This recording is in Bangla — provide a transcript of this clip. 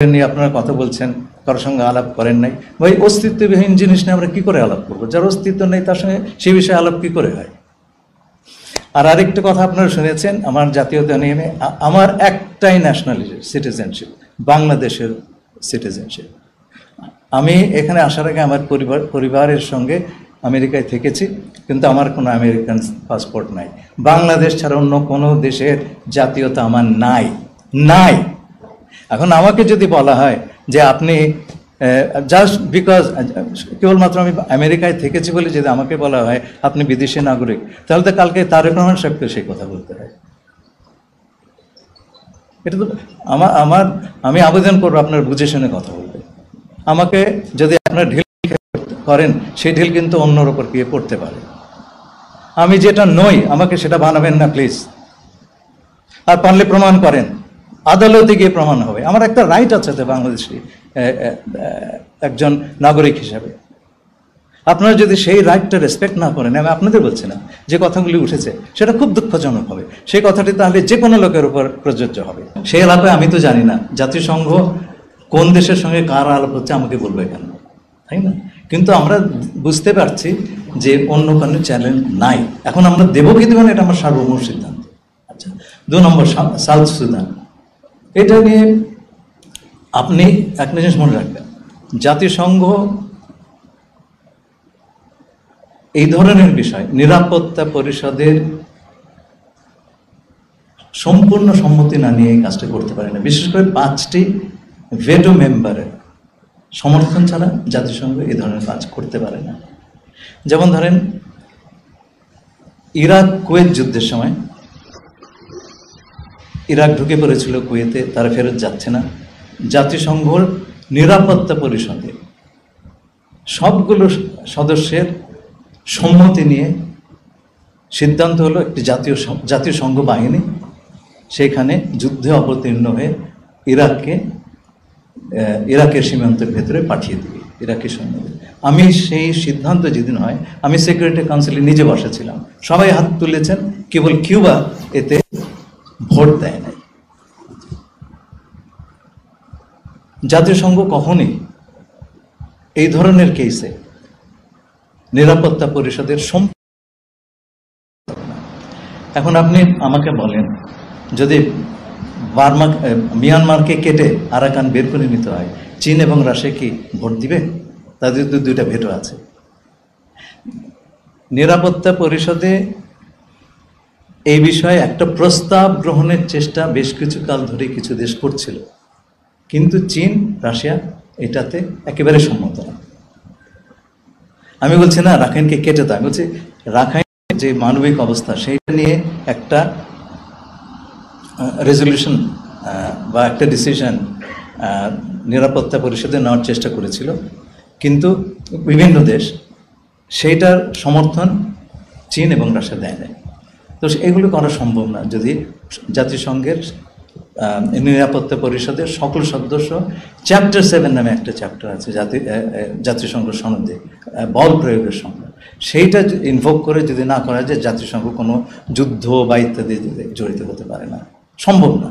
নিয়ে আপনারা কথা বলছেন, কারোর সঙ্গে আলাপ করেন নাই। ভাই, অস্তিত্ববিহীন জিনিস নিয়ে আমরা কি করে আলাপ করবো? যার অস্তিত্ব নেই তার সঙ্গে সে বিষয়ে আলাপ কি করে হয়? আর আরেকটা কথা আপনারা শুনেছেন আমার জাতীয়তা নিয়ে, আমার একটাই ন্যাশনালিটি, সিটিজেনশিপ, বাংলাদেশের সিটিজেনশিপ। আমি এখানে আসার আগে আমার পরিবারের সঙ্গে আমেরিকায় থেকেছি, কিন্তু আমার কোনো আমেরিকান পাসপোর্ট নাই। বাংলাদেশ ছাড়া অন্য কোনো দেশের জাতীয়তা আমার নাই। এখন আমাকে যদি বলা হয় যে আপনি জাস্ট বিকজ কেবলমাত্র আমি আমেরিকায় থেকেছি বলে যদি আমাকে বলা হয় আপনি বিদেশি নাগরিক, তাহলে তো কালকে তারেক রহমান সাহেবকে সেই কথা বলতে হয়। এটা তো আমি আবেদন করবো আপনার বুঝে শুনে কথা বলবেন। আমাকে যদি আপনার ঢিল করেন, সেই ঢিল কিন্তু অন্যর ওপর গিয়ে পড়তে পারে। আমি যেটা নই আমাকে সেটা বানাবেন না প্লিজ। আর পারলে প্রমাণ করেন, আদালতে গিয়ে প্রমাণ হবে। আমার একটা রাইট আছে তো বাংলাদেশি একজন নাগরিক হিসাবে। আপনারা যদি সেই রাইটটা রেসপেক্ট না করেন, আমি আপনাদের বলছি না, যে কথাগুলি উঠেছে সেটা খুব দুঃখজনক হবে। সেই কথাটি তাহলে যে কোনো লোকের উপর প্রযোজ্য হবে। সেই এলাকায় আমি তো জানি না জাতিসংঘ কোন দেশের সঙ্গে কার আলাপ হচ্ছে, আমাকে বলবে কেন, তাই না? কিন্তু আমরা বুঝতে পারছি যে অন্য কোনো চ্যালেঞ্জ নাই। এখন আমরা দেবো কি দেবো না এটা আমার সার্বভৌম সিদ্ধান্ত। আচ্ছা, 2 নম্বর সাউথ সুদান। এটা নিয়ে আপনি একটা জিনিস মনে রাখবেন, জাতিসংঘ এই ধরনের বিষয় নিরাপত্তা পরিষদের সম্পূর্ণ সম্মতি না নিয়ে এই কাজটা করতে পারে না। বিশেষ করে 5টি ভেটো মেম্বারের সমর্থন ছাড়া জাতিসংঘ এই ধরনের কাজ করতে পারে না। যেমন ধরেন, ইরাক কুয়েত যুদ্ধের সময় ইরাক ঢুকে পড়েছিল কুয়েতে, তারা ফেরত যাচ্ছে না। জাতিসংঘর নিরাপত্তা পরিষদে সবগুলো সদস্যের সম্মতি নিয়ে সিদ্ধান্ত হলো একটি জাতীয় সংঘ বাহিনী সেখানে যুদ্ধে অবতীর্ণ হয়ে ইরাকের সীমান্তের ভেতরে পাঠিয়ে দিবে, ইরাকি সৈন্যদের। আমি সেই সিদ্ধান্ত যেদিন হয়, আমি সিকিউরিটি কাউন্সিলে নিজে বসেছিলাম, সবাই হাত তুলেছেন, কেবল কিউবা এতে ভোট দেয় নাই। জাতিসংঘ কখনই এই ধরনের কেসে নিরাপত্তা পরিষদের এখন আপনি আমাকে বলেন, যদি মিয়ানমারকে কেটে আরাকান বের করে নিতে হয়, চীন এবং রাশিয়া কি ভোট দিবে? তাদের তো 2টা ভেটো আছে। নিরাপত্তা পরিষদে এই বিষয়ে একটা প্রস্তাব গ্রহণের চেষ্টা বেশ কিছু কাল ধরে কিছু দেশ করছিল, কিন্তু চীন রাশিয়া এটাতে একেবারে সম্মত না। আমি বলছি না রাখাইনকে কেটে দাও, আমি বলছি রাখাইনের যে মানবিক অবস্থা সেইটা নিয়ে একটা রেজলিউশন বা একটা ডিসিশন নিরাপত্তা পরিষদে নেওয়ার চেষ্টা করেছিল, কিন্তু বিভিন্ন দেশ সেইটার সমর্থন চীন এবং রাশিয়া দেয় নাই। তো এগুলো করা সম্ভব না যদি জাতিসংঘের নিরাপত্তা পরিষদের সকল সদস্য, চ্যাপ্টার 7 নামে একটা চ্যাপ্টার আছে জাতিসংঘ সনদে বল প্রয়োগের সংজ্ঞা, সেইটা ইনভোক করে যদি না করা যায়, জাতিসংঘ কোনো যুদ্ধ বা ইত্যাদি জড়িত হতে পারে না, সম্ভব না।